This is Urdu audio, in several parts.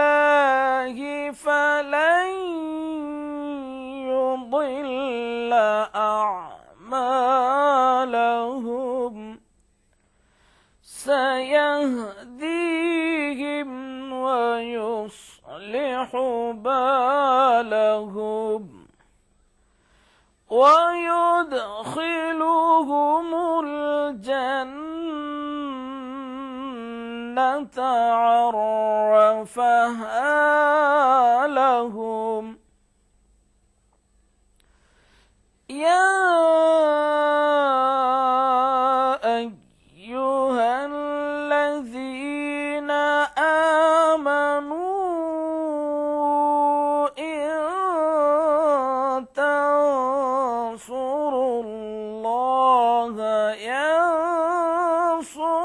الله فلن يضل أعمالهم سيهديهم ويصلح بالهم ويدخلهم الجنة عرفها لهم يا أيها الذين آمنوا إن تنصروا الله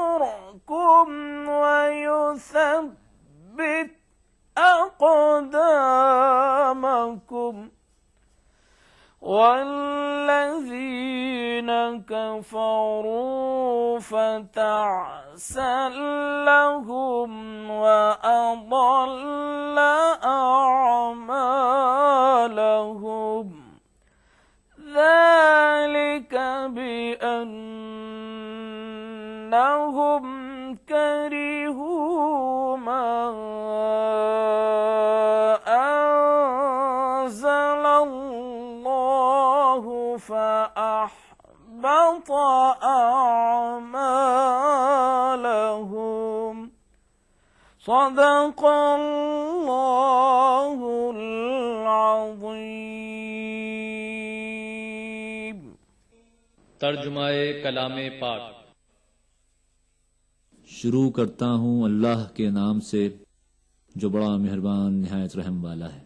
ينصركم ويثبت أقدامكم والذين كفروا فتعسا لهم وأضل أعمالهم ذلك بأنهم كرهوا ما أنزل الله فأحبط أعمالهم صدق الله العظيم. ترجمہ کلام پاک. شروع کرتا ہوں اللہ کے نام سے جو بڑا مہربان نہایت رحم والا ہے.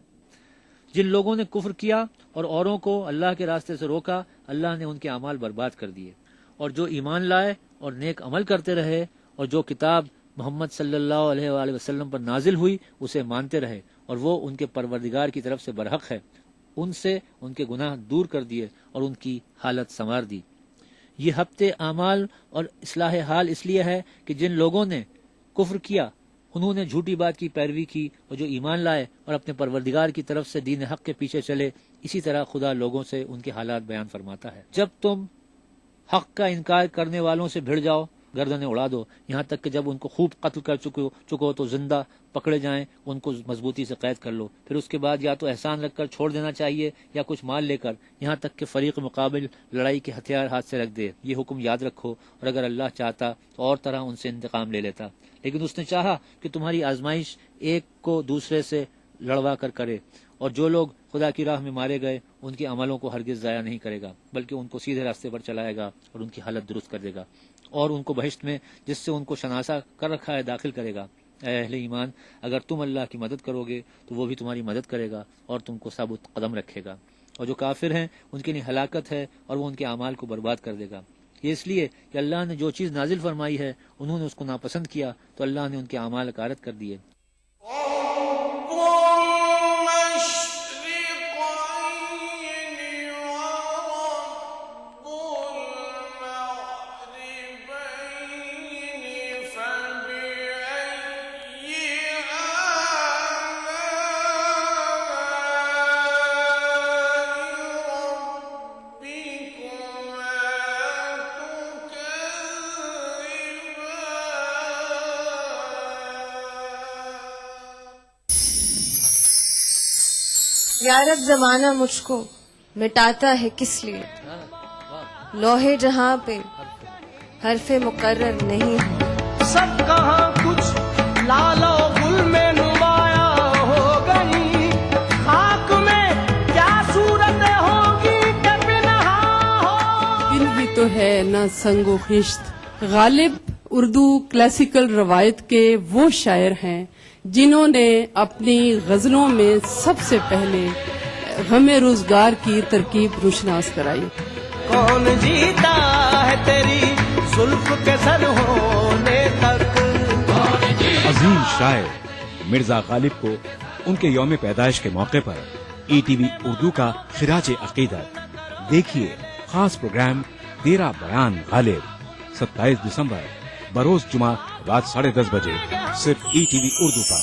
جن لوگوں نے کفر کیا اور اوروں کو اللہ کے راستے سے روکا اللہ نے ان کے اعمال برباد کر دیے، اور جو ایمان لائے اور نیک عمل کرتے رہے اور جو کتاب محمد صلی اللہ علیہ وآلہ وسلم پر نازل ہوئی اسے مانتے رہے اور وہ ان کے پروردگار کی طرف سے برحق ہے، ان سے ان کے گناہ دور کر دیے اور ان کی حالت سنوار دی. یہ ہفتے اعمال اور اصلاح حال اس لیے ہے کہ جن لوگوں نے کفر کیا انہوں نے جھوٹی بات کی پیروی کی، اور جو ایمان لائے اور اپنے پروردگار کی طرف سے دین حق کے پیچھے چلے. اسی طرح خدا لوگوں سے ان کے حالات بیان فرماتا ہے. جب تم حق کا انکار کرنے والوں سے بھڑ جاؤ گردنیں اڑا دو، یہاں تک کہ جب ان کو خوب قتل کر چکو تو زندہ پکڑے جائیں ان کو مضبوطی سے قید کر لو. پھر اس کے بعد یا تو احسان رکھ کر چھوڑ دینا چاہیے یا کچھ مال لے کر، یہاں تک کہ فریق مقابل لڑائی کے ہتھیار ہاتھ سے رکھ دے. یہ حکم یاد رکھو، اور اگر اللہ چاہتا تو اور طرح ان سے انتقام لے لیتا، لیکن اس نے چاہا کہ تمہاری آزمائش ایک کو دوسرے سے لڑوا کر کرے. اور جو لوگ خدا کی راہ میں مارے گئے ان کے عملوں کو ہرگز ضائع نہیں کرے گا، بلکہ ان کو سیدھے راستے پر چلائے گا اور ان کی حالت درست کر دے گا، اور ان کو بہشت میں جس سے ان کو شناسا کر رکھا ہے داخل کرے گا. اے اہل ایمان، اگر تم اللہ کی مدد کرو گے تو وہ بھی تمہاری مدد کرے گا اور تم کو ثابت قدم رکھے گا. اور جو کافر ہیں ان کے لیے ہلاکت ہے اور وہ ان کے اعمال کو برباد کر دے گا. یہ اس لیے کہ اللہ نے جو چیز نازل فرمائی ہے انہوں نے اس کو ناپسند کیا تو اللہ نے ان کے اعمال غارت کر دیے. یا رب زمانہ مجھ کو مٹاتا ہے کس لیے، لوہے جہاں پہ حرف مقرر نہیں ہے. سب کہاں کچھ لال و گل میں نمایاں ہو گئی، خاک میں کیا صورت ہوگی کہ پنہا ہو. دل بھی تو ہے نہ سنگ و خشت. غالب اردو کلاسیکل روایت کے وہ شاعر ہیں جنہوں نے اپنی غزلوں میں سب سے پہلے غم روزگار کی ترکیب روشناس کرائی. کون جیتا ہے تیری زلف کے سر ہونے تک. عظیم شاعر مرزا غالب کو ان کے یوم پیدائش کے موقع پر ای ٹی وی اردو کا خراج عقیدت. دیکھیے خاص پروگرام 13 بیان غالب 27 دسمبر بروز جمعہ رات 10:30 بجے صرف ای ٹی وی اردو پر.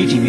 ETV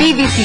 BBC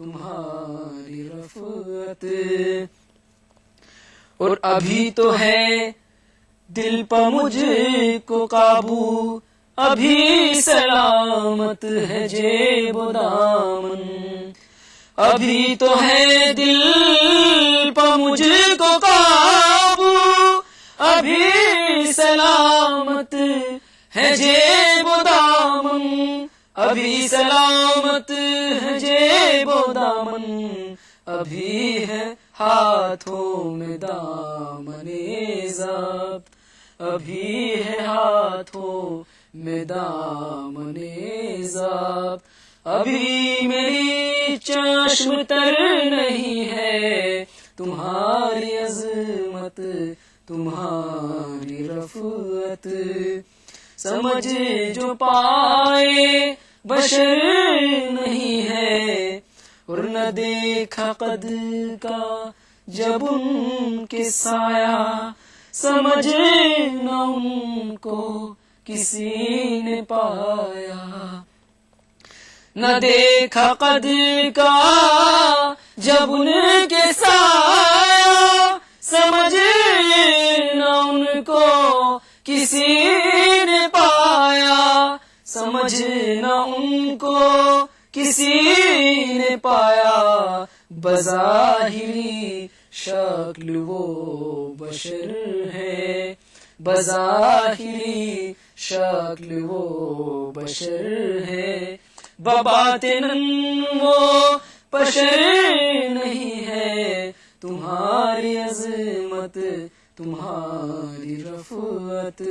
تمہاری رفعت. اور ابھی تو ہے دل پہ مجھ کو قابو، ابھی سلامت ہے جیب و دامن. ابھی تو ہے دل پہ مجھ کو قابو، ابھی سلامت ہے جیب و دامن. ابھی سلامت ہے جیب و دامن. ابھی ہے ہاتھوں میں دامن ضبط، ابھی ہے ہاتھوں میں دامن ضبط. ابھی میری چشم تر نہیں ہے تمہاری عظمت، تمہاری رفعت. سمجھ جو پائے بشر نہیں ہے، اور نہ دیکھا قد کا جب ان کے سایہ، سمجھ نہ ان کو کسی نے پایا. نہ دیکھا قد کا جب ان کے سایہ، سمجھ نہ ان کو کسی نے پایا. سمجھ نہ ان کو کسی نے پایا. بظاہری شکل وہ بشر ہے، بظاہری شکل وہ بشر ہے، بباطناً وہ بشر نہیں ہے. تمہاری عظمت، تمہاری رفعت.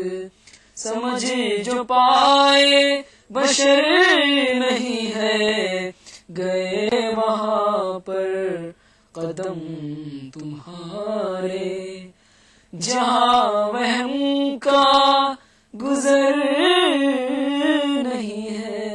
سمجھ جو پائے بشر نہیں ہے، گئے وہاں پر قدم تمہارے، جہاں وہم کا گزر نہیں ہے.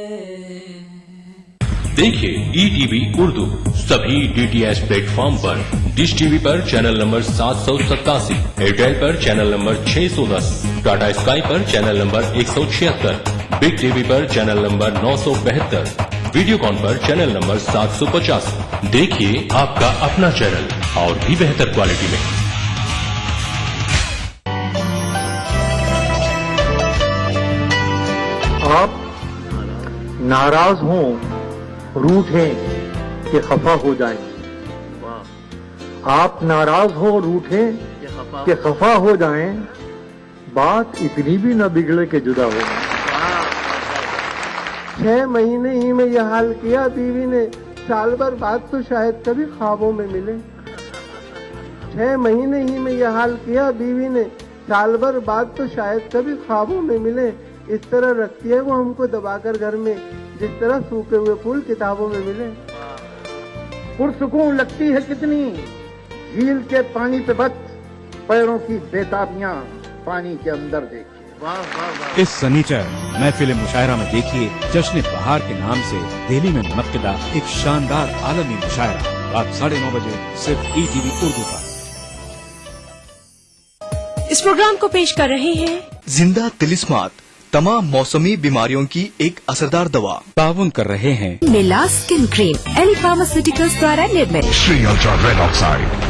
دیکھیے ETV اردو سبھی DTH پلیٹ فارم پر. ڈش ٹی وی پر چینل نمبر 787، ایئرٹیل پر چینل نمبر 610، ٹاٹا اسکائی پر چینل نمبر 176، بگ ٹی وی پر چینل نمبر 972، ویڈیو کان پر چینل نمبر 750. دیکھیے آپ کا اپنا چینل اور بھی بہتر کوالٹی میں. آپ ناراض ہوں، روٹھیں کہ خفا ہو جائیں. آپ ناراض ہو، روٹھیں کہ خفا ہو جائیں، بات اتنی بھی نہ بگڑے کہ جدا ہو جائیں. 6 مہینے ہی میں یہ حال کیا بیوی نے، سال بھر بعد تو شاید کبھی خوابوں میں ملے. 6 مہینے ہی میں یہ حال کیا بیوی نے، سال بھر بعد تو شاید کبھی خوابوں میں ملے. اس طرح رکھتی ہے وہ ہم کو دبا کر گھر میں، جس طرح سوکھے ہوئے پھول کتابوں میں ملے. پرسکون لگتی ہے کتنی جھیل کے پانی پہ بت، پیروں کی بےتابیاں پانی کے اندر دیکھیے. اس سنیچر محفل مشاعرہ میں دیکھیے جشن بہار کے نام سے دہلی میں منعقدہ ایک شاندار عالمی مشاعرہ رات 9:30 بجے صرف ETV اردو پر. اس پروگرام کو پیش کر رہے ہیں زندہ تلسمات، تمام موسمی بیماریوں کی ایک اثردار دوا. تعاون کر رہے ہیں میلا اسکن کریم، ایل فارماسیوٹیکلز دوارا نرمت. شری الٹرا ریڈ آکسائڈ،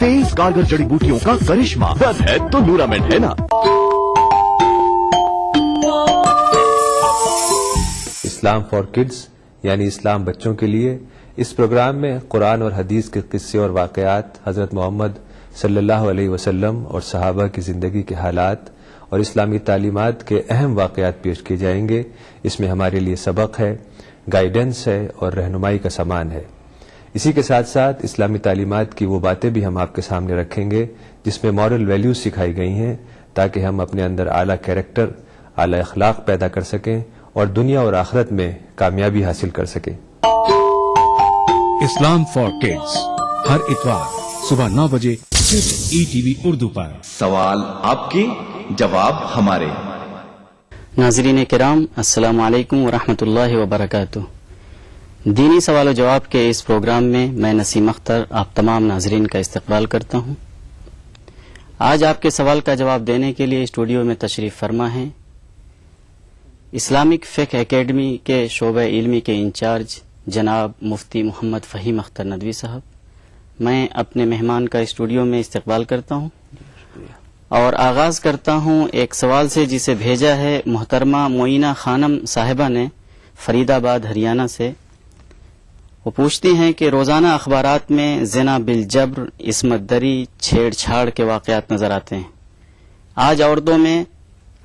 23 کارگر جڑی بوٹیوں کا کرشمہ، درد ہے تو نورامنٹ ہے نا. اسلام فار کڈز یعنی اسلام بچوں کے لیے. اس پروگرام میں قرآن اور حدیث کے قصے اور واقعات، حضرت محمد صلی اللہ علیہ وسلم اور صحابہ کی زندگی کے حالات اور اسلامی تعلیمات کے اہم واقعات پیش کیے جائیں گے. اس میں ہمارے لیے سبق ہے، گائیڈنس ہے اور رہنمائی کا سامان ہے. اسی کے ساتھ ساتھ اسلامی تعلیمات کی وہ باتیں بھی ہم آپ کے سامنے رکھیں گے جس میں مورل ویلیوز سکھائی گئی ہیں، تاکہ ہم اپنے اندر اعلیٰ کیریکٹر، اعلیٰ اخلاق پیدا کر سکیں اور دنیا اور آخرت میں کامیابی حاصل کر سکیں. اسلام فار کڈز ہر اتوار صبح 9 بجے صرف ETV اردو پر. سوال آپ کے، جواب ہمارے. ناظرین کرام، السلام علیکم ورحمۃ اللہ وبرکاتہ. دینی سوال و جواب کے اس پروگرام میں میں نسیم اختر آپ تمام ناظرین کا استقبال کرتا ہوں. آج آپ کے سوال کا جواب دینے کے لیے اسٹوڈیو میں تشریف فرما ہیں اسلامک فقہ اکیڈمی کے شعبہ علمی کے انچارج جناب مفتی محمد فہیم اختر ندوی صاحب، میں اپنے مہمان کا اسٹوڈیو میں استقبال کرتا ہوں اور آغاز کرتا ہوں ایک سوال سے جسے بھیجا ہے محترمہ معینہ خانم صاحبہ نے فرید آباد ہریانہ سے۔ وہ پوچھتی ہیں کہ روزانہ اخبارات میں زنا بالجبر، عصمت دری، چھیڑ چھاڑ کے واقعات نظر آتے ہیں۔ آج عورتوں میں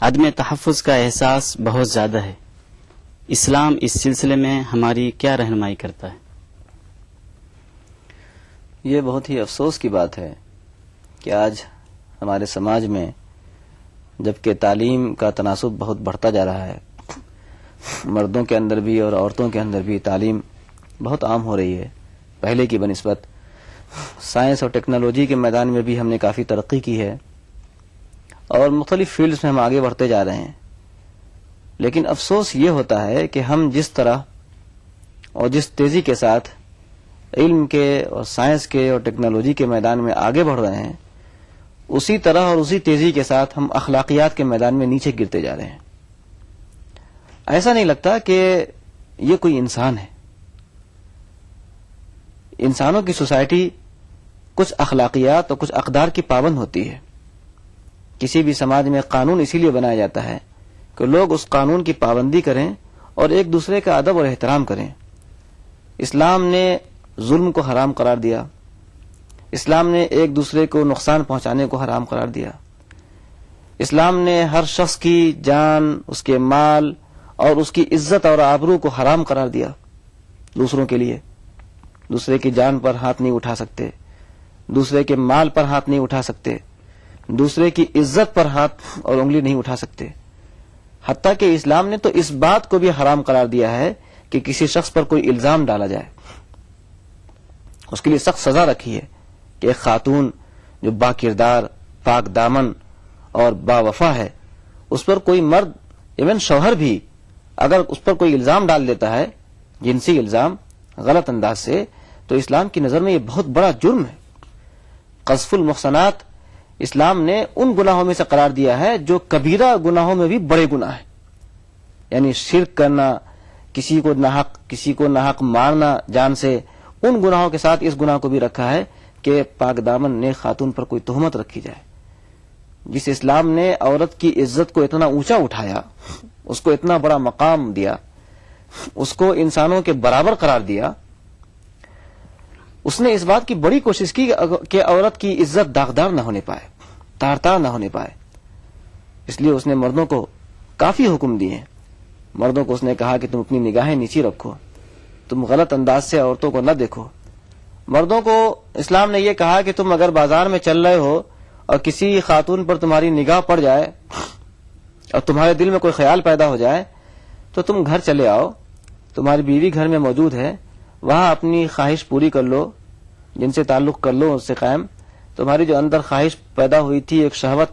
عدم تحفظ کا احساس بہت زیادہ ہے۔ اسلام اس سلسلے میں ہماری کیا رہنمائی کرتا ہے؟ یہ بہت ہی افسوس کی بات ہے کہ آج ہمارے سماج میں جبکہ تعلیم کا تناسب بہت بڑھتا جا رہا ہے، مردوں کے اندر بھی اور عورتوں کے اندر بھی تعلیم بہت عام ہو رہی ہے پہلے کی بنسبت۔ سائنس اور ٹیکنالوجی کے میدان میں بھی ہم نے کافی ترقی کی ہے اور مختلف فیلڈز میں ہم آگے بڑھتے جا رہے ہیں، لیکن افسوس یہ ہوتا ہے کہ ہم جس طرح اور جس تیزی کے ساتھ علم کے اور سائنس کے اور ٹیکنالوجی کے میدان میں آگے بڑھ رہے ہیں، اسی طرح اور اسی تیزی کے ساتھ ہم اخلاقیات کے میدان میں نیچے گرتے جا رہے ہیں۔ ایسا نہیں لگتا کہ یہ کوئی انسان ہے۔ انسانوں کی سوسائٹی کچھ اخلاقیات اور کچھ اقدار کی پابند ہوتی ہے۔ کسی بھی سماج میں قانون اسی لیے بنایا جاتا ہے کہ لوگ اس قانون کی پابندی کریں اور ایک دوسرے کا ادب اور احترام کریں۔ اسلام نے ظلم کو حرام قرار دیا، اسلام نے ایک دوسرے کو نقصان پہنچانے کو حرام قرار دیا، اسلام نے ہر شخص کی جان، اس کے مال اور اس کی عزت اور آبرو کو حرام قرار دیا دوسروں کے لیے۔ دوسرے کی جان پر ہاتھ نہیں اٹھا سکتے، دوسرے کے مال پر ہاتھ نہیں اٹھا سکتے، دوسرے کی عزت پر ہاتھ اور انگلی نہیں اٹھا سکتے۔ حتیٰ کہ اسلام نے تو اس بات کو بھی حرام قرار دیا ہے کہ کسی شخص پر کوئی الزام ڈالا جائے، اس کے لیے سخت سزا رکھی ہے کہ ایک خاتون جو با کردار، پاک دامن اور با وفا ہے، اس پر کوئی مرد، ایون شوہر بھی اگر اس پر کوئی الزام ڈال دیتا ہے، جنسی الزام، غلط انداز سے، تو اسلام کی نظر میں یہ بہت بڑا جرم ہے۔ قذف المحصنات اسلام نے ان گناہوں میں سے قرار دیا ہے جو کبیرہ گناہوں میں بھی بڑے گناہ ہیں، یعنی شرک کرنا، کسی کو ناحق مارنا جان سے، ان گناہوں کے ساتھ اس گناہ کو بھی رکھا ہے کہ پاک دامن نیک خاتون پر کوئی تہمت رکھی جائے۔ جس اسلام نے عورت کی عزت کو اتنا اونچا اٹھایا، اس کو اتنا بڑا مقام دیا، اس کو انسانوں کے برابر قرار دیا، اس نے اس بات کی بڑی کوشش کی کہ عورت کی عزت داغدار نہ ہونے پائے، تار تار نہ ہونے پائے۔ اس لیے اس نے مردوں کو کافی حکم دیے ہیں۔ مردوں کو اس نے کہا کہ تم اپنی نگاہیں نیچی رکھو، تم غلط انداز سے عورتوں کو نہ دیکھو۔ مردوں کو اسلام نے یہ کہا کہ تم اگر بازار میں چل رہے ہو اور کسی خاتون پر تمہاری نگاہ پڑ جائے اور تمہارے دل میں کوئی خیال پیدا ہو جائے تو تم گھر چلے آؤ، تمہاری بیوی گھر میں موجود ہے، وہاں اپنی خواہش پوری کر لو، جن سے تعلق کر لو اس سے قائم۔ تمہاری جو اندر خواہش پیدا ہوئی تھی، ایک شہوت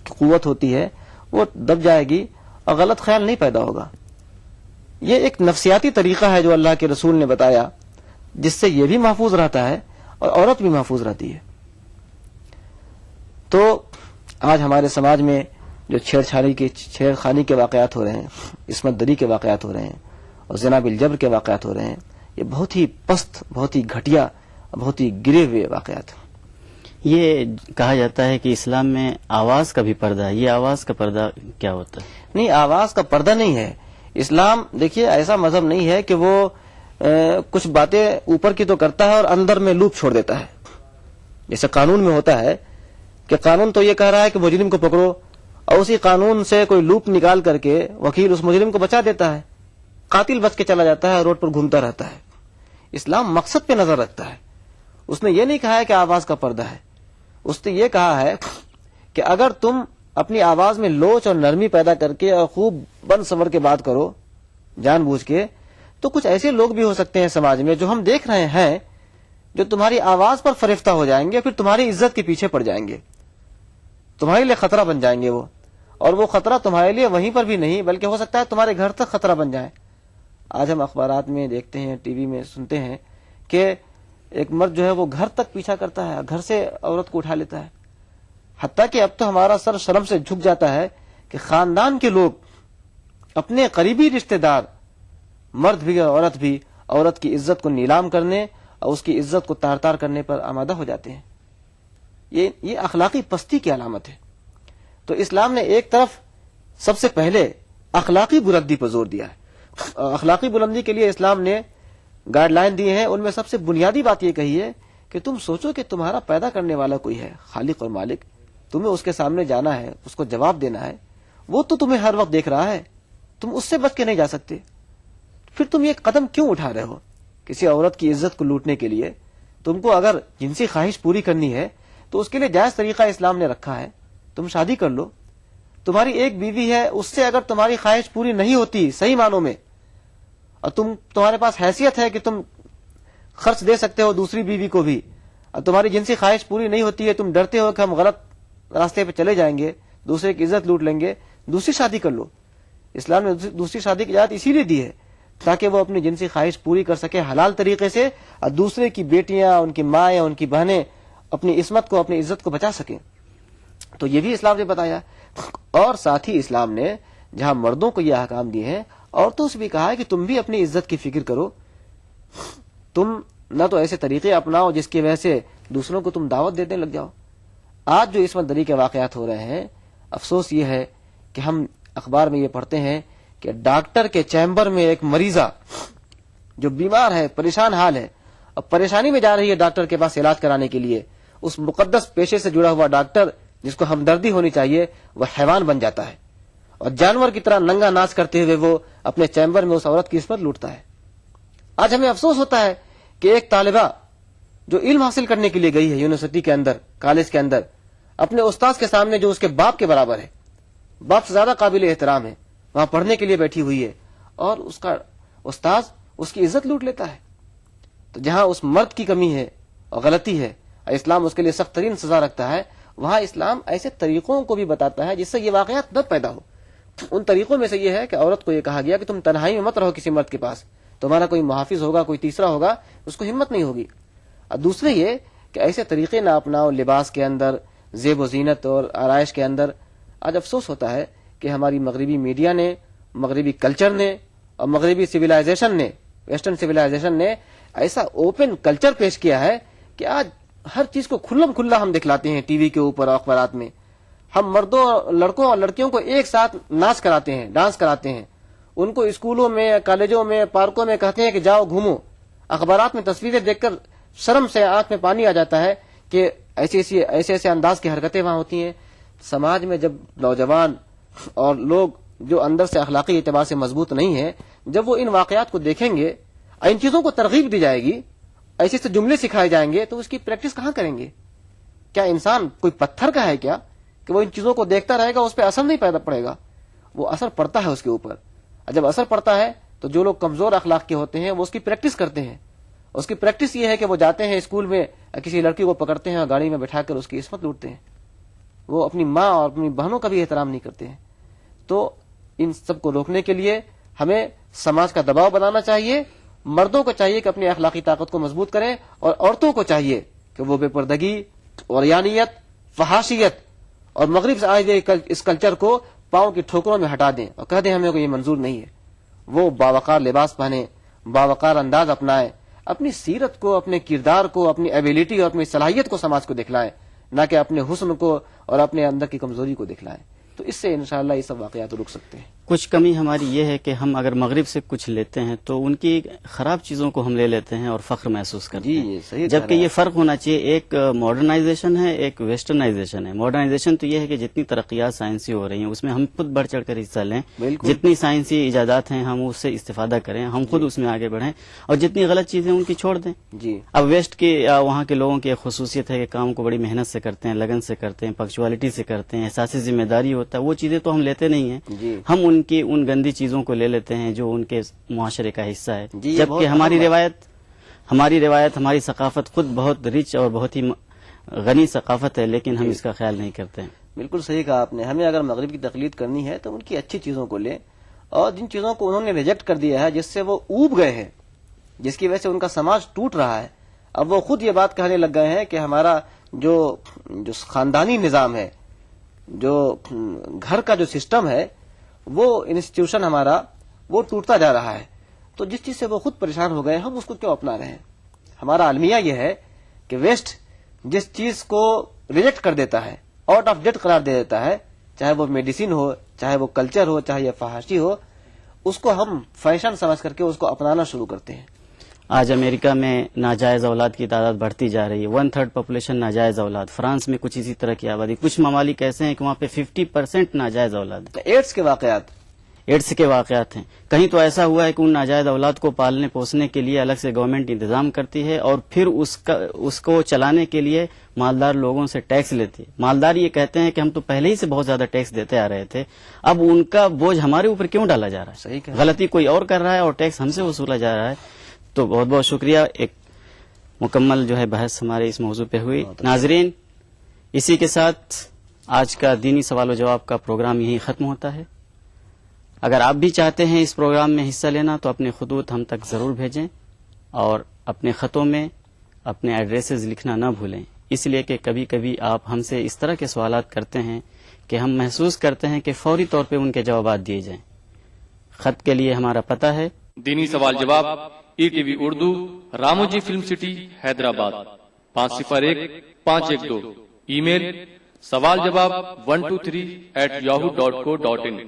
کی قوت ہوتی ہے، وہ دب جائے گی اور غلط خیال نہیں پیدا ہوگا۔ یہ ایک نفسیاتی طریقہ ہے جو اللہ کے رسول نے بتایا، جس سے یہ بھی محفوظ رہتا ہے اور عورت بھی محفوظ رہتی ہے۔ تو آج ہمارے سماج میں جو چھیڑ خانی کے واقعات ہو رہے ہیں، عصمت دری کے واقعات ہو رہے ہیں اور زنا بالجبر کے واقعات ہو رہے ہیں، یہ بہت ہی پست، بہت ہی گھٹیا، بہت ہی گرے ہوئے واقعات ہیں۔ یہ کہا جاتا ہے کہ اسلام میں آواز کا بھی پردہ ہے، یہ آواز کا پردہ کیا ہوتا ہے؟ نہیں، آواز کا پردہ نہیں ہے۔ اسلام دیکھیے ایسا مذہب نہیں ہے کہ وہ کچھ باتیں اوپر کی تو کرتا ہے اور اندر میں لوپ چھوڑ دیتا ہے۔ جیسے قانون میں ہوتا ہے کہ قانون تو یہ کہہ رہا ہے کہ مجرم کو پکڑو، اور اسی قانون سے کوئی لوپ نکال کر کے وکیل اس مجرم کو بچا دیتا ہے، قاتل بچ کے چلا جاتا ہے، روڈ پر گھومتا رہتا ہے۔ اسلام مقصد پہ نظر رکھتا ہے۔ اس نے یہ نہیں کہا ہے کہ آواز کا پردہ ہے، اس نے یہ کہا ہے کہ اگر تم اپنی آواز میں لوچ اور نرمی پیدا کر کے اور خوب بن سنور کے بات کرو جان بوجھ کے، تو کچھ ایسے لوگ بھی ہو سکتے ہیں سماج میں جو ہم دیکھ رہے ہیں، جو تمہاری آواز پر فریفتہ ہو جائیں گے، پھر تمہاری عزت کے پیچھے پڑ جائیں گے، تمہارے لیے خطرہ بن جائیں گے وہ، اور وہ خطرہ تمہارے لیے وہیں پر بھی نہیں بلکہ ہو سکتا ہے تمہارے گھر تک خطرہ بن جائے۔ آج ہم اخبارات میں دیکھتے ہیں، ٹی وی میں سنتے ہیں کہ ایک مرد جو ہے وہ گھر تک پیچھا کرتا ہے، گھر سے عورت کو اٹھا لیتا ہے، حتیٰ کہ اب تو ہمارا سر شرم سے جھک جاتا ہے کہ خاندان کے لوگ اپنے قریبی رشتہ دار مرد بھی اور عورت بھی عورت کی عزت کو نیلام کرنے اور اس کی عزت کو تار تار کرنے پر آمادہ ہو جاتے ہیں. یہ اخلاقی پستی کی علامت ہے. تو اسلام نے ایک طرف سب سے پہلے اخلاقی بلندی پر زور دیا ہے. اخلاقی بلندی کے لیے اسلام نے گائیڈ لائن دی ہیں. ان میں سب سے بنیادی بات یہ کہی ہے کہ تم سوچو کہ تمہارا پیدا کرنے والا کوئی ہے، خالق اور مالک. تمہیں اس کے سامنے جانا ہے، اس کو جواب دینا ہے. وہ تو تمہیں ہر وقت دیکھ رہا ہے، تم اس سے بچ کے نہیں جا سکتے. پھر تم یہ قدم کیوں اٹھا رہے ہو کسی عورت کی عزت کو لوٹنے کے لیے؟ تم کو اگر جنسی خواہش پوری کرنی ہے تو اس کے لیے جائز طریقہ اسلام نے رکھا ہے. تم شادی کر لو. تمہاری ایک بیوی ہے، اس سے اگر تمہاری خواہش پوری نہیں ہوتی صحیح معنوں میں، اور تمہارے پاس حیثیت ہے کہ تم خرچ دے سکتے ہو دوسری بیوی کو بھی، اور تمہاری جنسی خواہش پوری نہیں ہوتی ہے، تم ڈرتے ہو کہ ہم غلط راستے پہ چلے جائیں گے، دوسرے کی عزت لوٹ لیں گے، دوسری شادی کر لو. اسلام نے دوسری شادی کی اجازت اسی لیے دی ہے تاکہ وہ اپنی جنسی خواہش پوری کر سکے حلال طریقے سے، اور دوسرے کی بیٹیاں، ان کی مائیں، ان کی بہنیں اپنی عصمت کو، اپنی عزت کو بچا سکیں. تو یہ بھی اسلام نے بتایا. اور ساتھ ہی اسلام نے جہاں مردوں کو یہ احکام دیے ہیں، عورتوں سے بھی کہا ہے کہ تم بھی اپنی عزت کی فکر کرو. تم نہ تو ایسے طریقے اپناؤ جس کی وجہ سے دوسروں کو تم دعوت دینے لگ جاؤ. آج جو عصمت دری کے واقعات ہو رہے ہیں، افسوس یہ ہے کہ ہم اخبار میں یہ پڑھتے ہیں کہ ڈاکٹر کے چیمبر میں ایک مریضہ جو بیمار ہے، پریشان حال ہے، اور پریشانی میں جا رہی ہے ڈاکٹر کے پاس علاج کرانے کے لیے، اس مقدس پیشے سے جڑا ہوا ڈاکٹر جس کو ہمدردی ہونی چاہیے وہ حیوان بن جاتا ہے، اور جانور کی طرح ننگا ناچ کرتے ہوئے وہ اپنے چیمبر میں اس عورت کی عصمت لوٹتا ہے. آج ہمیں افسوس ہوتا ہے کہ ایک طالبہ جو علم حاصل کرنے کے لیے گئی ہے یونیورسٹی کے اندر، کالج کے اندر، اپنے استاذ کے سامنے جو اس کے باپ کے برابر ہے، باپ سے زیادہ قابل احترام ہے، وہاں پڑھنے کے لیے بیٹھی ہوئی ہے، اور اس کا استاذ اس کی عزت لوٹ لیتا ہے. تو جہاں اس مرد کی کمی ہے اور غلطی ہے، اسلام اس کے لیے سخت ترین سزا رکھتا ہے، وہاں اسلام ایسے طریقوں کو بھی بتاتا ہے جس سے یہ واقعات نہ پیدا ہو. ان طریقوں میں سے یہ ہے کہ عورت کو یہ کہا گیا کہ تم تنہائی میں مت رہو کسی مرد کے پاس، تمہارا کوئی محافظ ہوگا، کوئی تیسرا ہوگا، اس کو ہمت نہیں ہوگی. اور دوسرے یہ کہ ایسے طریقے نہ اپناؤ لباس کے اندر، زیب و زینت اور آرائش کے اندر. آج افسوس ہوتا ہے کہ ہماری مغربی میڈیا نے، مغربی کلچر نے اور مغربی سویلائزیشن نے، ویسٹرن سویلائزیشن نے ایسا اوپن کلچر پیش کیا ہے کہ آج ہر چیز کو کھلم کھلا ہم دکھلاتے ہیں ٹی وی کے اوپر اور اخبارات میں. ہم مردوں، لڑکوں اور لڑکیوں کو ایک ساتھ ناچ کراتے ہیں، ڈانس کراتے ہیں، ان کو اسکولوں میں، کالجوں میں، پارکوں میں کہتے ہیں کہ جاؤ گھومو. اخبارات میں تصویریں دیکھ کر شرم سے آنکھ میں پانی آ جاتا ہے کہ ایسے انداز کی حرکتیں وہاں ہوتی ہیں. سماج میں جب نوجوان اور لوگ جو اندر سے اخلاقی اعتبار سے مضبوط نہیں ہیں، جب وہ ان واقعات کو دیکھیں گے، ان چیزوں کو ترغیب دی جائے گی، ایسے سے جملے سکھائے جائیں گے، تو اس کی پریکٹس کہاں کریں گے؟ کیا انسان کوئی پتھر کا ہے کیا کہ وہ ان چیزوں کو دیکھتا رہے گا، اس پہ اثر نہیں پیدا پڑے گا؟ وہ اثر پڑتا ہے اس کے اوپر. جب اثر پڑتا ہے تو جو لوگ کمزور اخلاق کے ہوتے ہیں وہ اس کی پریکٹس کرتے ہیں. اس کی پریکٹس یہ ہے کہ وہ جاتے ہیں اسکول میں، کسی لڑکی کو پکڑتے ہیں اور گاڑی میں بٹھا کر اس کی عصمت لوٹتے ہیں. وہ اپنی ماں اور اپنی بہنوں کا بھی احترام نہیں کرتے ہیں. تو ان سب کو روکنے کے لیے ہمیں سماج کا دباؤ بنانا چاہیے. مردوں کو چاہیے کہ اپنی اخلاقی طاقت کو مضبوط کریں، اور عورتوں کو چاہیے کہ وہ بے پردگی، عریانیت، فحاشیت اور مغرب سے آئے ہوئے اس کلچر کو پاؤں کی ٹھوکروں میں ہٹا دیں اور کہہ دیں ہمیں کو یہ منظور نہیں ہے. وہ باوقار لباس پہنے، باوقار انداز اپنائیں، اپنی سیرت کو، اپنے کردار کو، اپنی ایبیلٹی اور اپنی صلاحیت کو سماج کو دکھلائیں، نہ کہ اپنے حسن کو اور اپنے اندر کی کمزوری کو دکھلائیں. تو اس سے انشاءاللہ یہ سب واقعات رک سکتے ہیں. کچھ کمی ہماری یہ ہے کہ ہم اگر مغرب سے کچھ لیتے ہیں تو ان کی خراب چیزوں کو ہم لے لیتے ہیں اور فخر محسوس کرتے ہیں، جبکہ یہ فرق ہونا چاہیے. ایک ماڈرنائزیشن ہے، ایک ویسٹرنائزیشن ہے. ماڈرنائزیشن تو یہ ہے کہ جتنی ترقیات سائنسی ہو رہی ہیں اس میں ہم خود بڑھ چڑھ کر حصہ لیں، جتنی سائنسی ایجادات ہیں ہم اس سے استفادہ کریں، ہم خود اس میں آگے بڑھیں، اور جتنی غلط چیزیں ان کی چھوڑ دیں. اب ویسٹ کی وہاں کے لوگوں کی ایک خصوصیت ہے کہ کام کو بڑی محنت سے کرتے ہیں، لگن سے کرتے ہیں، پنکچوالٹی سے کرتے ہیں، احساس ذمہ داری ہوتا ہے. وہ چیزیں تو ہم لیتے نہیں ہیں، ہم ان گندی چیزوں کو لے لیتے ہیں جو ان کے معاشرے کا حصہ ہے. جبکہ ہماری روایت ہماری ثقافت خود بہت رچ اور بہت ہی غنی ثقافت ہے، لیکن ہم اس کا خیال نہیں کرتے ہیں. بالکل صحیح کہا آپ نے. ہمیں اگر مغرب کی تقلید کرنی ہے تو ان کی اچھی چیزوں کو لیں، اور جن چیزوں کو انہوں نے ریجیکٹ کر دیا ہے، جس سے وہ اوب گئے ہیں، جس کی وجہ سے ان کا سماج ٹوٹ رہا ہے، اب وہ خود یہ بات کہنے لگ گئے ہیں کہ ہمارا جو خاندانی نظام ہے، جو گھر کا جو سسٹم ہے، وہ انسٹیٹیوشن ہمارا وہ ٹوٹتا جا رہا ہے. تو جس چیز سے وہ خود پریشان ہو گئے ہم اس کو کیوں اپنا رہے ہیں؟ ہمارا المیہ یہ ہے کہ ویسٹ جس چیز کو ریجیکٹ کر دیتا ہے، آؤٹ آف ڈیٹ قرار دے دیتا ہے، چاہے وہ میڈیسن ہو، چاہے وہ کلچر ہو، چاہے یہ فحاشی ہو، اس کو ہم فیشن سمجھ کر کے اس کو اپنانا شروع کرتے ہیں. آج امریکہ میں ناجائز اولاد کی تعداد بڑھتی جا رہی ہے. 1/3 پاپولیشن ناجائز اولاد. فرانس میں کچھ اسی طرح کی آبادی. کچھ ممالک ایسے ہیں کہ وہاں پہ 50% ناجائز اولاد. ایڈس کے واقعات ہیں. کہیں تو ایسا ہوا ہے کہ ان ناجائز اولاد کو پالنے پوسنے کے لیے الگ سے گورنمنٹ انتظام کرتی ہے اور پھر اس کو چلانے کے لیے مالدار لوگوں سے ٹیکس لیتی ہے. مالدار یہ کہتے ہیں کہ ہم تو پہلے ہی سے بہت زیادہ ٹیکس دیتے آ رہے تھے، اب ان کا بوجھ ہمارے اوپر کیوں ڈالا جا رہا ہے؟ صحیح کہا. غلطی کوئی اور کر رہا ہے اور ٹیکس ہم سے وصولا جا رہا ہے. تو بہت بہت شکریہ. ایک مکمل جو ہے بحث ہمارے اس موضوع پہ ہوئی. ناظرین، اسی کے ساتھ آج کا دینی سوال و جواب کا پروگرام یہیں ختم ہوتا ہے. اگر آپ بھی چاہتے ہیں اس پروگرام میں حصہ لینا تو اپنے خطوط ہم تک ضرور بھیجیں اور اپنے خطوں میں اپنے ایڈریسز لکھنا نہ بھولیں، اس لیے کہ کبھی کبھی آپ ہم سے اس طرح کے سوالات کرتے ہیں کہ ہم محسوس کرتے ہیں کہ فوری طور پہ ان کے جوابات دیے جائیں. خط کے لیے ہمارا پتہ ہے دینی سوال جواب ETV Urdu, Ramoji film city, Hyderabad 501512. Email سوال جواب 123@yahoo.co.in.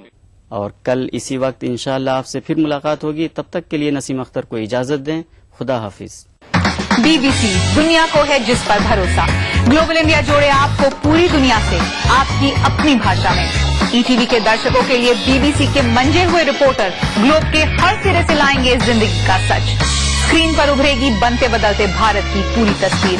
اور کل اسی وقت انشاءاللہ آپ سے پھر ملاقات ہوگی. تب تک کے لیے نسیم اختر کو اجازت دیں. خدا حافظ. BBC دنیا کو ہے جس پر بھروسہ. گلوبل انڈیا جوڑے آپ کو پوری دنیا سے آپ کی اپنی بھاشا میں. ETV کے درشکوں کے لیے BBC کے منجے ہوئے رپورٹر گلوب کے ہر سرے سے لائیں گے زندگی کا سچ. اسکرین پر ابھرے گی بنتے بدلتے بھارت کی پوری تصویر.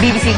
BBC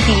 ETV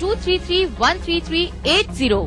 233-13380.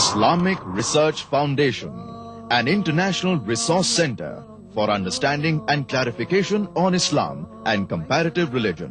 Islamic Research Foundation, an international resource center for understanding and clarification on Islam and comparative religion.